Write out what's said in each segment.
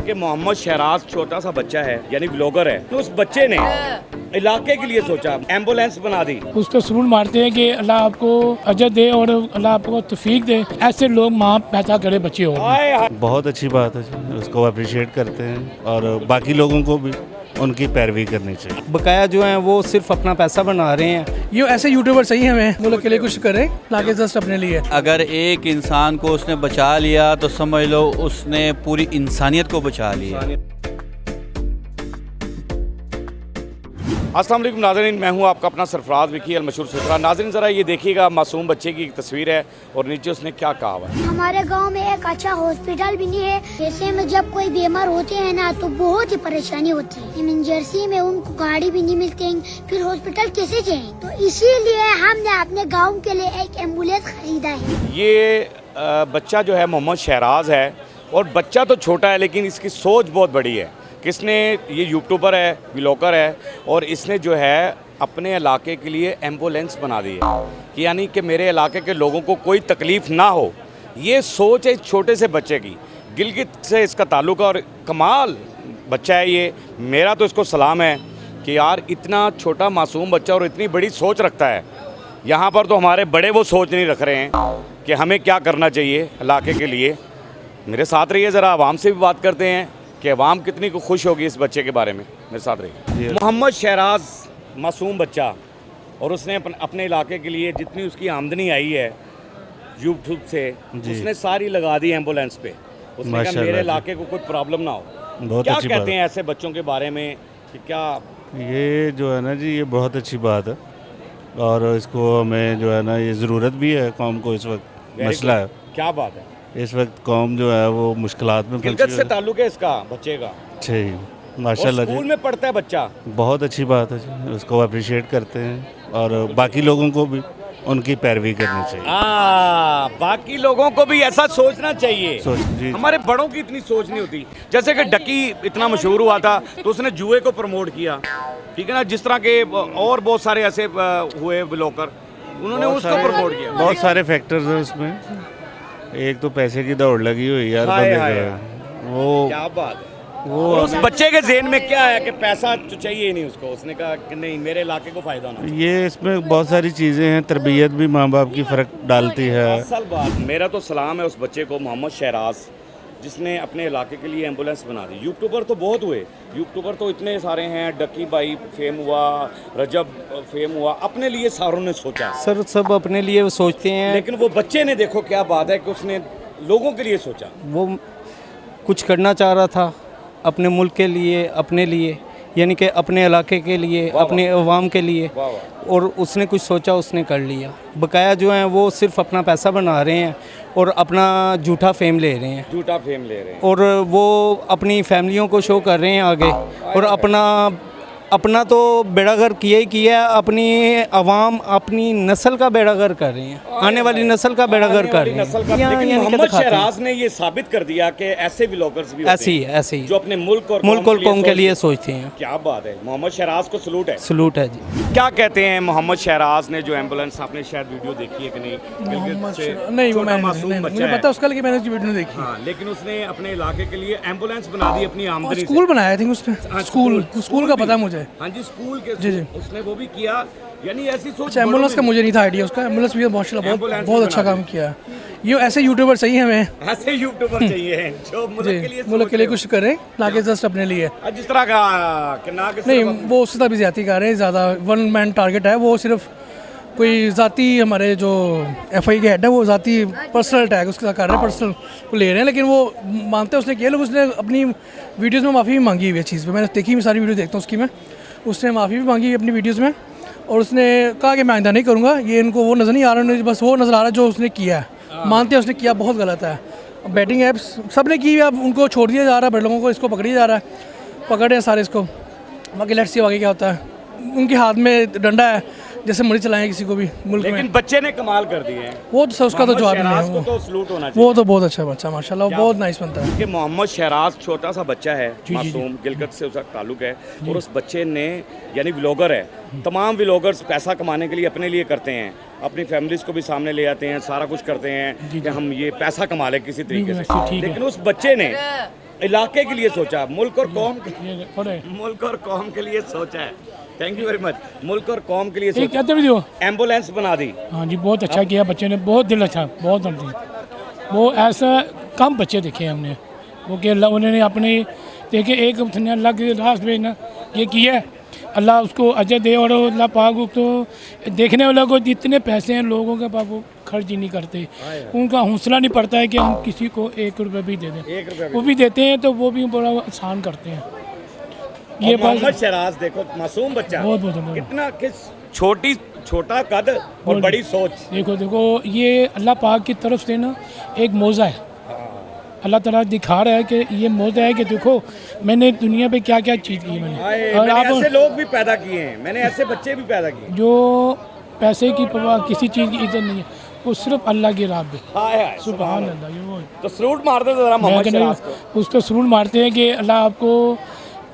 कि मोहम्मद शहराज छोटा सा बच्चा है यानी ब्लॉगर है, तो उस बच्चे ने इलाके के लिए सोचा, एम्बुलेंस बना दी। उसको सलूट मारते हैं कि अल्लाह आपको अजर दे और अल्लाह आपको तौफीक दे, ऐसे लोग माँ पैदा करे बच्चे हो। बहुत अच्छी बात है, उसको अप्रिशिएट करते हैं और बाकी लोगों को भी उनकी पैरवी करनी चाहिए। बकाया जो हैं वो सिर्फ अपना पैसा बना रहे हैं। ये ऐसे यूट्यूबर सही हमें मुल्क के लिए कुछ करें, लाके जस्ट अपने लिए। अगर एक इंसान को उसने बचा लिया तो समझ लो उसने पूरी इंसानियत को बचा लिया। अस्सलाम वालेकुम नाज़रीन, मैं हूं आपका अपना सरफराज विकी अल मशहूर सुथरा। नाज़रीन ज़रा ये देखिएगा, मासूम बच्चे की एक तस्वीर है और नीचे उसने क्या कहा हुआ है। हमारे गांव में एक अच्छा हॉस्पिटल भी नहीं है। जैसे में जब कोई बीमार होते हैं ना तो बहुत ही परेशानी होती है। इमरजेंसी में उनको गाड़ी भी नहीं मिलती, फिर हॉस्पिटल कैसे जाएं? तो इसीलिए हमने अपने गाँव के लिए एक एम्बुलेंस खरीदा है। ये बच्चा जो है मोहम्मद शहराज है और बच्चा तो छोटा है लेकिन इसकी सोच बहुत बड़ी है। किसने, ये यूट्यूबर है, व्लॉगर है और इसने जो है अपने इलाके के लिए एम्बुलेंस बना दी है कि यानी कि मेरे इलाके के लोगों को कोई तकलीफ़ ना हो। ये सोच है इस छोटे से बच्चे की। गिलगित से इसका ताल्लुक़ और कमाल बच्चा है ये। मेरा तो इसको सलाम है कि यार इतना छोटा मासूम बच्चा और इतनी बड़ी सोच रखता है। यहाँ पर तो हमारे बड़े वो सोच नहीं रख रहे हैं कि हमें क्या करना चाहिए इलाके के लिए। मेरे साथ रहिए, ज़रा आवाम से भी बात करते हैं कि अवाम कितनी को खुश होगी इस बच्चे के बारे में। मेरे साथ रहिए। मोहम्मद शहराज मासूम बच्चा और उसने अपने इलाके के लिए जितनी उसकी आमदनी आई है यूट्यूब से उसने सारी लगा दी एम्बुलेंस पे। उसने कहा मेरे इलाके को कोई प्रॉब्लम ना हो। क्या कहते हैं ऐसे बच्चों के बारे में कि क्या? ये जो है ना जी, ये बहुत अच्छी बात है और इसको हमें जो है ना ये ज़रूरत भी है। कौम को इस वक्त मसला है। क्या बात है, इस वक्त कौम जो है वो मुश्किलात में गिलगित से ताल्लुक़ है इसका बच्चे का। अच्छी माशाल्लाह जी, स्कूल में पढ़ता है बच्चा। बहुत अच्छी बात है जी, उसको अप्रिशिएट करते हैं और बाकी लोगों को भी उनकी पैरवी करनी चाहिए। बाकी लोगों को भी ऐसा सोचना चाहिए। जी। हमारे बड़ों की इतनी सोच नहीं होती। जैसे कि डकी इतना मशहूर हुआ था तो उसने जुए को प्रमोट किया, ठीक है ना। जिस तरह के और बहुत सारे ऐसे हुए ब्लॉगर, उन्होंने उसको प्रमोट किया। बहुत सारे फैक्टर्स हैं उसमें। एक तो पैसे की दौड़ लगी हुई यार बंदे को। वो क्या बात है। वो उस बच्चे के ज़हन में क्या है कि पैसा तो चाहिए ही नहीं उसको। उसने कहा कि नहीं, मेरे इलाके को फ़ायदा होना चाहिए। ये इसमें बहुत सारी चीज़ें हैं, तरबियत भी माँ बाप की फ़र्क डालती है। असल बात, मेरा तो सलाम है उस बच्चे को, मोहम्मद शहराज, जिसने अपने इलाके के लिए एम्बुलेंस बना दी। यूट्यूबर तो बहुत हुए, यूट्यूबर तो इतने सारे हैं। डकी भाई फेम हुआ, रजब फेम हुआ, अपने लिए सारों ने सोचा। सर सब अपने लिए वो सोचते हैं, लेकिन वो बच्चे ने देखो क्या बात है कि उसने लोगों के लिए सोचा। वो कुछ करना चाह रहा था अपने मुल्क के लिए, अपने लिए, यानी कि अपने इलाके के लिए, अपने अवाम के लिए, और उसने कुछ सोचा, उसने कर लिया। बकाया जो हैं वो सिर्फ अपना पैसा बना रहे हैं और अपना झूठा फेम ले रहे हैं, झूठा फेम ले रहे हैं और वो अपनी फैमिलियों को शो कर रहे हैं आगे, और अपना तो बेड़ागर किया ही किया, अपनी अवाम अपनी नस्ल का बेड़ागर कर रहे हैं, आने वाली नस्ल का बेड़ागर कर रहे हैं। लेकिन मोहम्मद शहराज ने ये साबित कर दिया कि ऐसे व्लॉगर्स भी ऐसे ही जो अपने मुल्क और कौम के लिए सोचते हैं। क्या बात है, मोहम्मद शहराज को सलूट है। सलूट है जी। क्या कहते हैं मोहम्मद शहराज ने जो एम्बुलेंस, आपने शायद वीडियो देखी है कि नहीं? नहीं, वो मुझे पता उसका, लेकिन मैंने वीडियो देखी। हाँ, लेकिन उसने अपने इलाके के लिए एम्बुलेंस बना दी अपनी आमदनी से। स्कूल बनाया आई थिंक उसने। स्कूल का पता है मुझे। हाँ जी, स्कूल के जी। उसने वो भी किया, यानी ऐसी सोच। एम्बुलेंस का मुझे नहीं था आइडिया उसका। एम्बुलेंस भी माशाल्लाह बहुत अच्छा काम किया। ये ऐसे यूट्यूबर सही हमें, ऐसे यूट्यूबर चाहिए जो मुल्क के लिए कुछ करें, लाके जस्ट अपने लिए। जिस तरह का कि ना कि नहीं, वो उससे तभी ज्यादा कर रहे हैं। ज़्यादा वन मैन टारगेट है वो। सिर्फ कोई ज़ाती, हमारे जो FI के हेड है वो ज़ाती पर्सनल अटैक उसके साथ कर रहे हैं, पर्सनल को ले रहे हैं। लेकिन वो मानते हैं उसने किया, लोग उसने अपनी वीडियोज़ में माफ़ी भी मांगी हुई है चीज़ पे। मैंने देखी भी, सारी वीडियो देखता हूँ उसकी मैं। उसने माफ़ी भी मांगी अपनी वीडियोज़ में और उसने कहा कि मैं आइंदा नहीं करूँगा। ये इनको वो नज़र नहीं आ रहा, बस वो नज़र आ रहा है जो उसने किया है। मानते हैं उसने किया बहुत गलत है। बैटिंग ऐप्स सब ने की, अब उनको छोड़ दिया जा रहा है, बड़े लोगों को इसको पकड़ दिया जा रहा है। पकड़े हैं सारे इसको, बाकी लेट्स सी आगे क्या होता है। उनके हाथ में डंडा है, जैसे मर्जी चलाएं किसी को भी मुल्क में। लेकिन बच्चे ने कमाल कर दिए हैं। वो तो उसका तो जवाब नहीं है। तो सलूट होना चाहिए। वो तो बहुत अच्छा बच्चा माशाल्लाह, बहुत नाइस बनता है। कि मोहम्मद शहराज छोटा सा बच्चा है, मासूम, गिलगित से उसका ताल्लुक है और उस बच्चे ने, यानी व्लॉगर है, तमाम व्लॉगर्स पैसा कमाने के लिए अपने लिए करते हैं, अपनी फैमिलीज को भी सामने ले आते हैं, सारा कुछ करते हैं कि हम ये पैसा कमा लें किसी तरीके से। लेकिन उस बच्चे ने इलाके के लिए सोचा, मुल्क और कौम ये पढ़े मुल्क और कौम के लिए सोचा है। Thank you very much. मुल्क और कौम के लिए ये सोचा, कहते भी हो। एम्बुलेंस बना दी। हाँ जी, बहुत अच्छा किया बच्चे ने, बहुत दिल अच्छा, बहुत दिल। वो ऐसा कम बच्चे देखे हमने, वो कि अल्लाह उन्होंने अपने देखे एक अल्लाह के रास्ते में ना ये किया है, अल्लाह उसको अजर दे। और अल्लाह पाक तो देखने वालों को जितने पैसे हैं लोगों के पास वो खर्च ही नहीं करते, उनका हौसला नहीं पड़ता है कि हम किसी को 1 रुपये भी दे दें। 1 रुपया वो भी देते हैं तो वो भी बड़ा आसान करते हैं। ये ये मोहम्मद बात शहराज देखो, मासूम बच्चा, बहुत बहुत कितना किस छोटा कद और बड़ी सोच। देखो देखो, ये अल्लाह पाक की तरफ से ना एक मौजा है, अल्लाह ताला दिखा रहा है कि ये मौजा है कि देखो मैंने दुनिया पे क्या क्या चीज़ की मैंने। और मैंने आप ऐसे लोग भी पैदा किए हैं, मैंने ऐसे बच्चे भी पैदा किए। जो पैसे की परवाह, किसी चीज़ की इज्जत नहीं है, वो सिर्फ अल्लाह की राह पे। हाय हाय, सुभान अल्लाह। ये वो तो सलूट मार दो जरा मैं मोहम्मद कहता शहराज को। हूँ, उसको सलूट मारते हैं कि अल्लाह आपको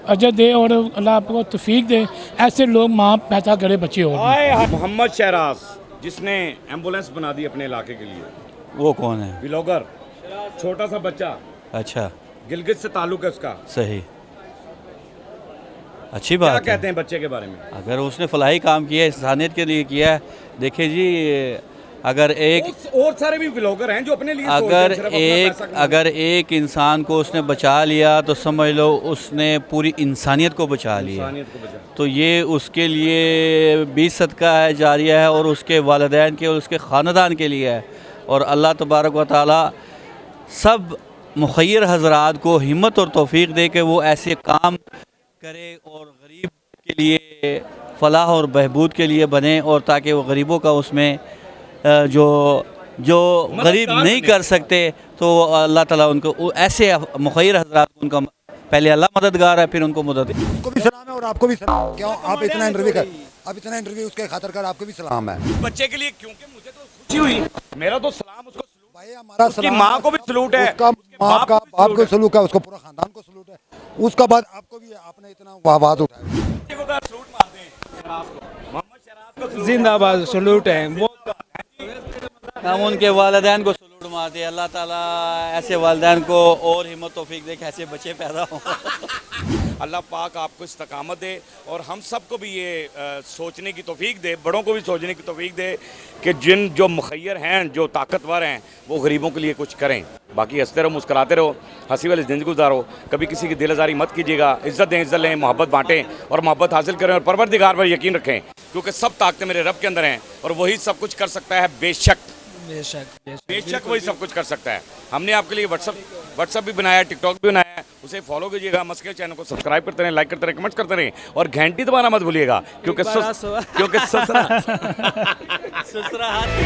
अजर दे और अल्लाह आपको तौफीक दे, ऐसे लोग माँ पैदा करे बच्चे और। हाय हाय, मोहम्मद शहराज जिसने एम्बुलेंस बना दी अपने इलाके के लिए, वो कौन है? व्लॉगर, छोटा सा बच्चा, अच्छा, गिलगित से ताल्लुक है उसका। सही, अच्छी क्या बात है। कहते हैं बच्चे के बारे में? अगर उसने फलाही काम किया है, इंसानियत के लिए किया है। देखिए जी, अगर एक और सारे भी व्लॉगर हैं जो अपने लिए सोचते हैं, अगर सिर्फ अपना एक पैसा कमाना। अगर एक इंसान को उसने बचा लिया तो समझ लो उसने पूरी इंसानियत को बचा लिया। इंसानियत को बचा। तो ये उसके लिए भी सदका है जारिया है, और उसके वालिदैन के और उसके ख़ानदान के लिए है। और अल्लाह तबारक व तआला सब मुखय्यर हजरात को हिम्मत और तौफीक दे के वो ऐसे काम करे और गरीब के लिए फलाह और बहबूद के लिए बने, और ताकि वो गरीबों का उसमें जो गरीब नहीं कर सकते तो अल्लाह ताला उनको ऐसे मुखय्यर हजरात को उनका पहले अल्लाह मददगार है, फिर उनको मदद। उसको भी सलाम है और आपको भी सलाम। क्यों आप इतना इंटरव्यू उसके खातर कर, आपको भी सलाम है बच्चे के लिए, क्योंकि मुझे तो खुशी हुई, मेरा तो सलाम उसको सलूट। भाई हमारा उसकी सलाम माँ को भी सलूट है, उसका उसके माँ का को भी बाप सलूट को है। सलूट है, उसको पूरा खानदान को सलूट है, उसका बाद आपको भी आपने इतना आवाज उठाया। बच्चे को तो सलूट मारते हैं शहराज को, मोहम्मद शहराज को सलूट। जिंदाबाद, सलूट है। हम उनके वालिदैन को सलूट मारते हैं। अल्लाह ताला ऐसे वालिदैन को और हिम्मत तौफीक दे कि ऐसे बच्चे पैदा हों। अल्लाह पाक आपको इस्तकामत दे और हम सबको भी ये सोचने की तौफीक दे, बड़ों को भी सोचने की तौफीक दे कि जो मुखय्यर हैं, जो ताकतवर हैं, वो गरीबों के लिए कुछ करें। बाकी हंसते रहो, मुस्कुराते रहो, हंसी वाली ज़िंदगी गुजारो, कभी किसी की दिल आज़ारी मत कीजिएगा। इज़्ज़त दें, इज़्ज़त लें, मोहब्बत बांटें और मोहब्बत हासिल करें, और परवरदिगार पर यकीन रखें, क्योंकि सब ताकतें मेरे रब के अंदर हैं और वही सब कुछ कर सकता है। बेशक वही सब कुछ कर सकता है। हमने आपके लिए व्हाट्सअप भी बनाया है, टिकटॉक भी बनाया है, उसे फॉलो कीजिएगा। मस्के चैनल को सब्सक्राइब करते रहें, लाइक करते रहें, कमेंट करते रहें, और घंटी दबाना मत भूलिएगा, क्योंकि ससुरा ससुरा हाथ में